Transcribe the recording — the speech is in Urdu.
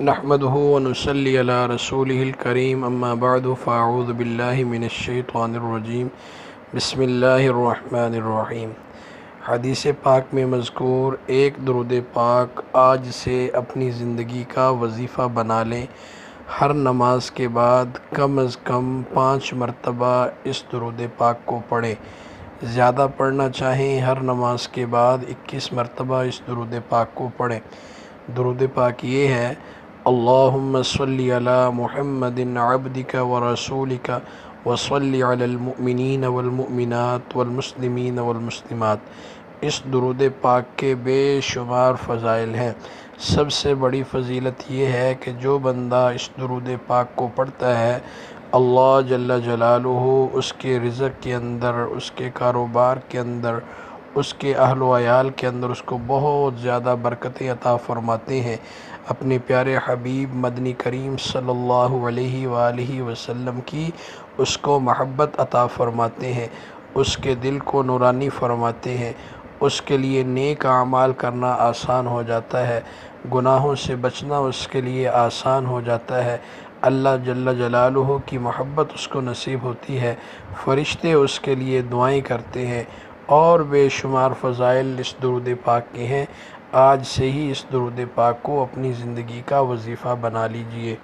نحمده ونصلي على رسوله الكريم اما بعد فاعوذ باللہ من الشیطان الرجیم بسم اللہ الرحمن الرحیم۔ حدیث پاک میں مذکور ایک درود پاک آج سے اپنی زندگی کا وظیفہ بنا لیں۔ ہر نماز کے بعد کم از کم 5 مرتبہ اس درود پاک کو پڑھیں۔ زیادہ پڑھنا چاہیں ہر نماز کے بعد 21 مرتبہ اس درود پاک کو پڑھیں۔ درود پاک یہ ہے: اللہم صلی علی محمد عبدک ورسولک وصلی علی المؤمنین والمؤمنات والمسلمین والمسلمات۔ اس درود پاک کے بے شمار فضائل ہیں۔ سب سے بڑی فضیلت یہ ہے کہ جو بندہ اس درود پاک کو پڑھتا ہے، اللہ جل جلالہ اس کے رزق کے اندر، اس کے کاروبار کے اندر، اس کے اہل و عیال کے اندر اس کو بہت زیادہ برکتیں عطا فرماتے ہیں۔ اپنے پیارے حبیب مدنی کریم صلی اللہ علیہ وآلہ وسلم کی اس کو محبت عطا فرماتے ہیں، اس کے دل کو نورانی فرماتے ہیں، اس کے لیے نیک اعمال کرنا آسان ہو جاتا ہے، گناہوں سے بچنا اس کے لیے آسان ہو جاتا ہے، اللہ جل جلالہ کی محبت اس کو نصیب ہوتی ہے، فرشتے اس کے لیے دعائیں کرتے ہیں، اور بے شمار فضائل اس درود پاک کے ہیں۔ آج سے ہی اس درود پاک کو اپنی زندگی کا وظیفہ بنا لیجئے۔